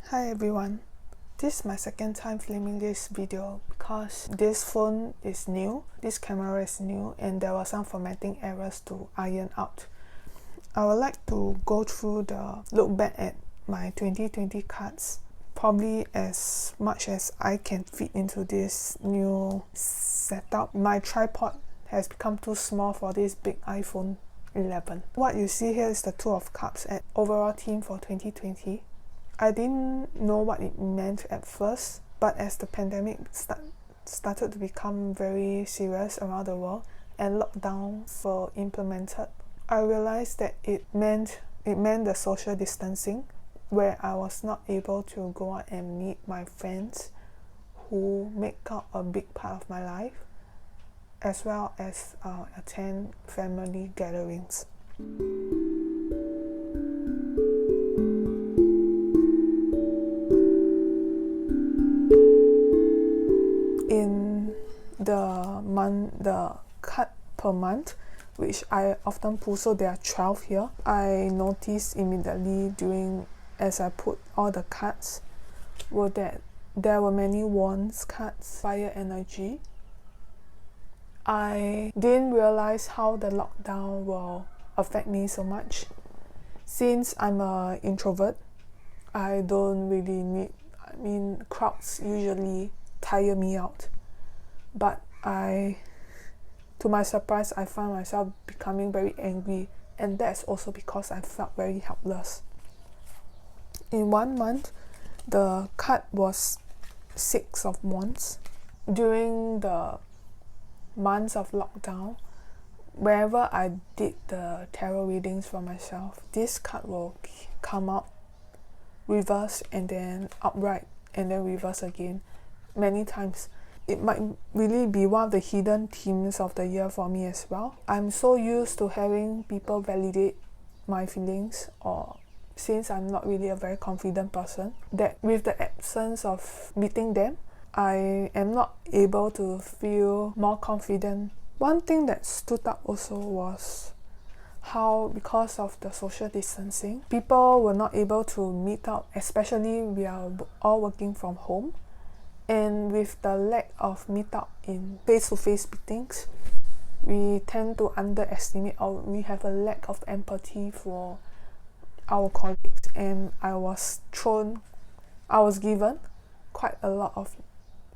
Hi everyone, this is my second time filming this video because this phone is new, this camera is new, and there were some formatting errors to iron out. I would like to go through the look back at my 2020 cards, probably as much as I can fit into this new setup. My tripod has become too small for this big iPhone 11. What you see here is the two of cups at overall theme for 2020. I didn't know what it meant at first, but as the pandemic started to become very serious around the world and lockdowns were implemented, I realized that it meant the social distancing, where I was not able to go out and meet my friends who make up a big part of my life, as well as attend family gatherings. In the cut per month, which I often pull, so there are 12 here, I noticed immediately as I put all the cards were that there were many wands cards, fire energy. I didn't realize how the lockdown will affect me so much. Since I'm an introvert, I don't really crowds usually tire me out, but to my surprise, I found myself becoming very angry, and that's also because I felt very helpless. In 1 month, the card was 6 of Wands. During the months of lockdown, wherever I did the tarot readings for myself, this card will come out reverse and then upright and then reverse again many times. It might really be one of the hidden themes of the year for me as well. I'm so used to having people validate my feelings, or since I'm not really a very confident person, that with the absence of meeting them, I am not able to feel more confident. One thing that stood out also was how, because of the social distancing, people were not able to meet up, especially we are all working from home. And with the lack of meetup in face-to-face meetings, we tend to underestimate, or we have a lack of empathy for our colleagues, and I was given quite a lot of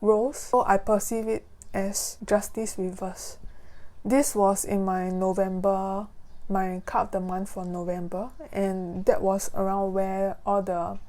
roles, so I perceive it as justice reverse. This was in my card of the month for November, and that was around where all the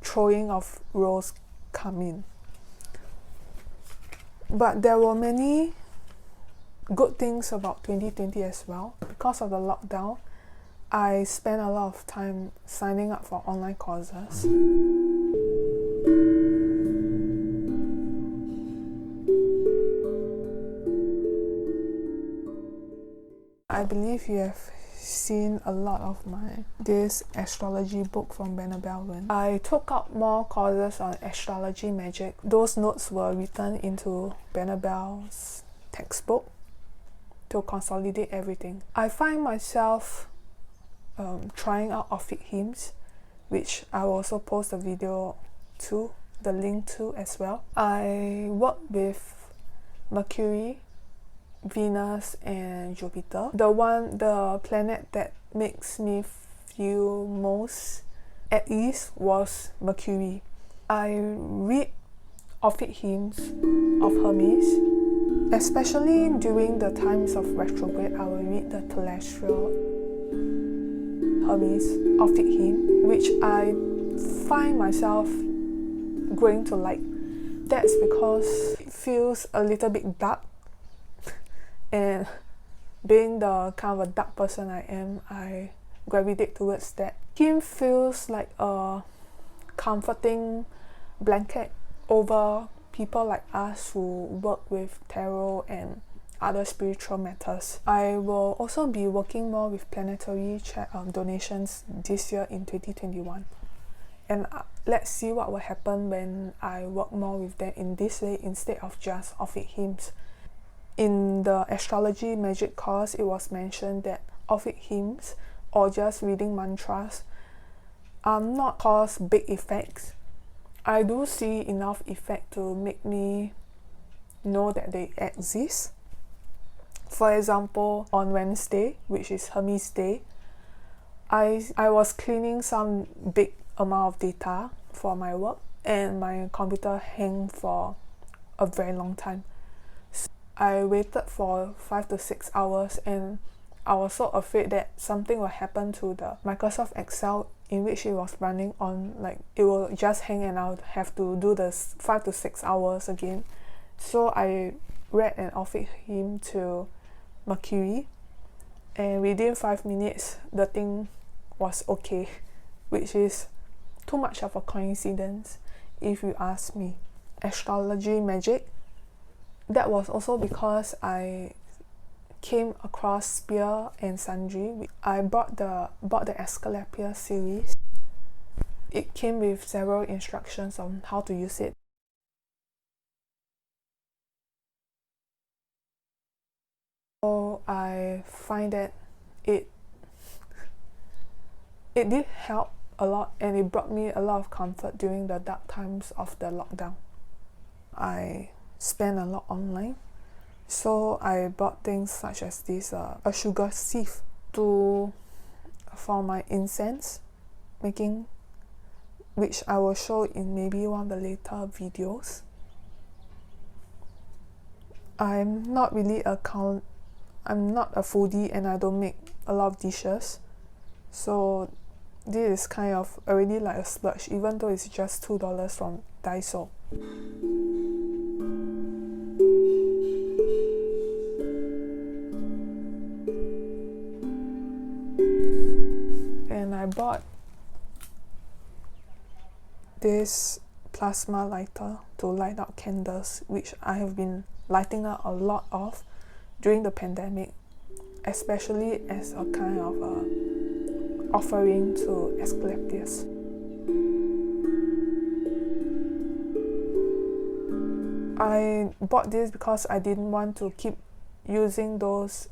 throwing of roles come in. But there were many good things about 2020 as well. Because of the lockdown, I spent a lot of time signing up for online courses. I believe you have seen a lot of this astrology book from Annabelle Wen. I took up more courses on astrology magic. Those notes were written into Annabelle's textbook to consolidate everything. I find myself trying out Orphic hymns, which I will also post the link to as well. I work with Mercury, Venus and Jupiter. The planet that makes me feel most at ease was Mercury. I read Orphic hymns of Hermes, especially during the times of retrograde. I will read the Telestial Hermes Orphic hymn, which I find myself going to like. That's because it feels a little bit dark, and being the kind of a dark person I am, I gravitate towards that. Hymn feels like a comforting blanket over people like us who work with tarot and other spiritual matters. I will also be working more with planetary donations this year in 2021. And let's see what will happen when I work more with them in this way instead of just Orphic hymns. In the astrology magic course, it was mentioned that Orphic hymns or just reading mantras not cause big effects. I do see enough effect to make me know that they exist. For example, on Wednesday, which is Hermes Day, I was cleaning some big amount of data for my work, and my computer hung for a very long time. So I waited for 5 to 6 hours, and I was so afraid that something will happen to the Microsoft Excel in which it was running on, like it will just hang and I would have to do the 5 to 6 hours again. So I read and offered him to Mercury, and within 5 minutes the thing was okay, which is too much of a coincidence if you ask me. Astrology magic, that was also because I came across Spear and Sundry. I bought the Asclepius series. It came with several instructions on how to use it. So I find that it did help a lot, and it brought me a lot of comfort during the dark times of the lockdown. I spent a lot online, so I bought things such as this a sugar sieve for my incense making, which I will show in maybe one of the later videos. I'm not a foodie, and I don't make a lot of dishes, so this is kind of already like a splurge, even though it's just $2 from Daiso. And I bought this plasma lighter to light up candles, which I have been lighting up a lot of during the pandemic, especially as a kind of offering to Asclepius. I bought this because I didn't want to keep using those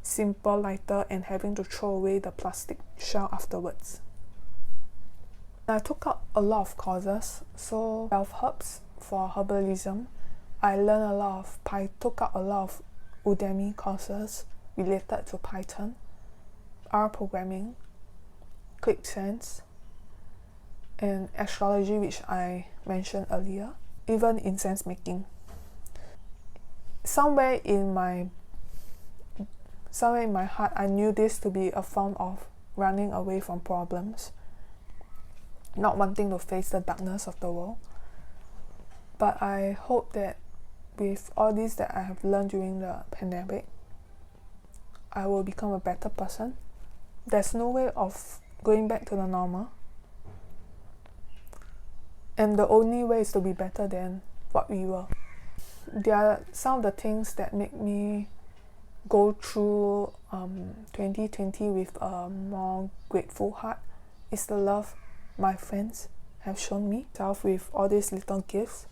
simple lighter and having to throw away the plastic shell afterwards. I took up a lot of courses, so 12 herbs for herbalism. I took up a lot of Udemy courses related to Python, R programming, ClickSense, and astrology, which I mentioned earlier, even incense making. Somewhere in my heart, I knew this to be a form of running away from problems, not wanting to face the darkness of the world. But I hope that with all this that I have learned during the pandemic, I will become a better person. There's no way of going back to the normal, and the only way is to be better than what we were. There are some of the things that make me go through 2020 with a more grateful heart is the love my friends have shown me, with all these little gifts.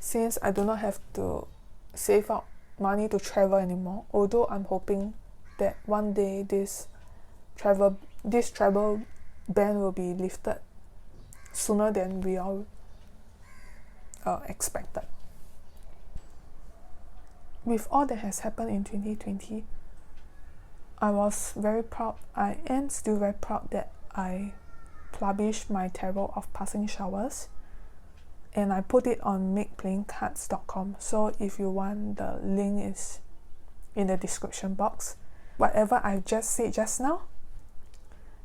Since I do not have to save up money to travel anymore, although I'm hoping that one day this travel ban will be lifted sooner than we all expected. With all that has happened in 2020, I was very proud. I am still very proud that I published my tarot of passing showers, and I put it on makeplayingcards.com. So if you want, the link is in the description box. Whatever I just said just now,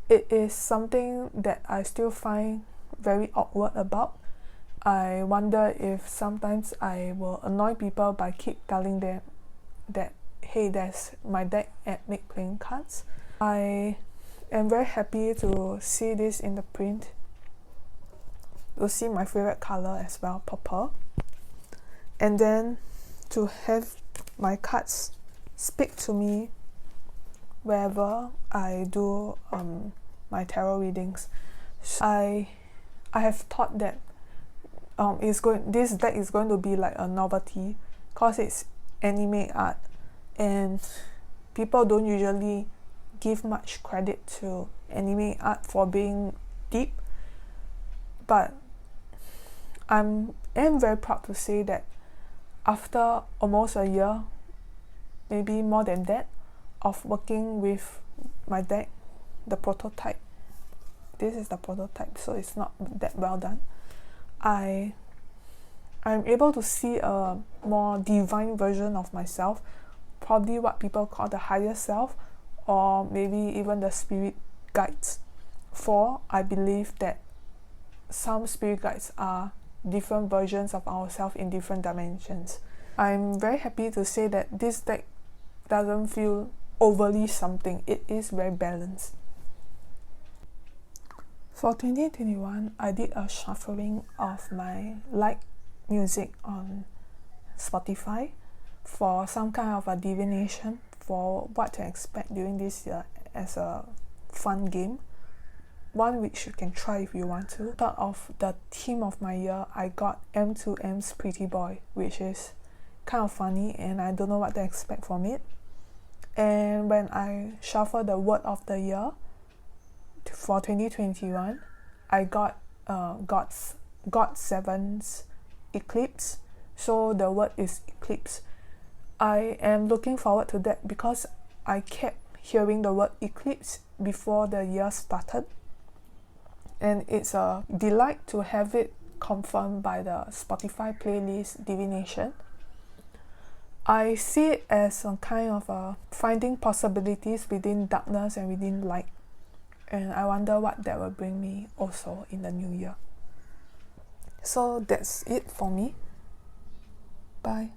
it is something that I still find very awkward about. I wonder if sometimes I will annoy people by keep telling them that, hey, there's my deck at Make Playing Cards. I am very happy to see this in the print, to see my favorite color as well, purple, and then to have my cards speak to me wherever I do my tarot readings. So I have thought that this deck is going to be like a novelty, because it's anime art, and people don't usually give much credit to anime art for being deep, but I am very proud to say that after almost a year, maybe more than that, of working with my deck, the prototype, this is the prototype, so it's not that well done, I'm able to see a more divine version of myself, probably what people call the higher self, or maybe even the spirit guides. For I believe that some spirit guides are different versions of ourselves in different dimensions. I'm very happy to say that this deck doesn't feel overly something, it is very balanced. For 2021, I did a shuffling of my liked music on Spotify for some kind of a divination for what to expect during this year as a fun game, one which you can try if you want to. Thought of the theme of my year, I got M2M's Pretty Boy, which is kind of funny and I don't know what to expect from it. And when I shuffled the word of the year for 2021, I got GOT7's Eclipse, so the word is eclipse. I am looking forward to that because I kept hearing the word eclipse before the year started, and it's a delight to have it confirmed by the Spotify playlist divination. I see it as a kind of a finding possibilities within darkness and within light, and I wonder what that will bring me also in the new year. So that's it for me. Bye.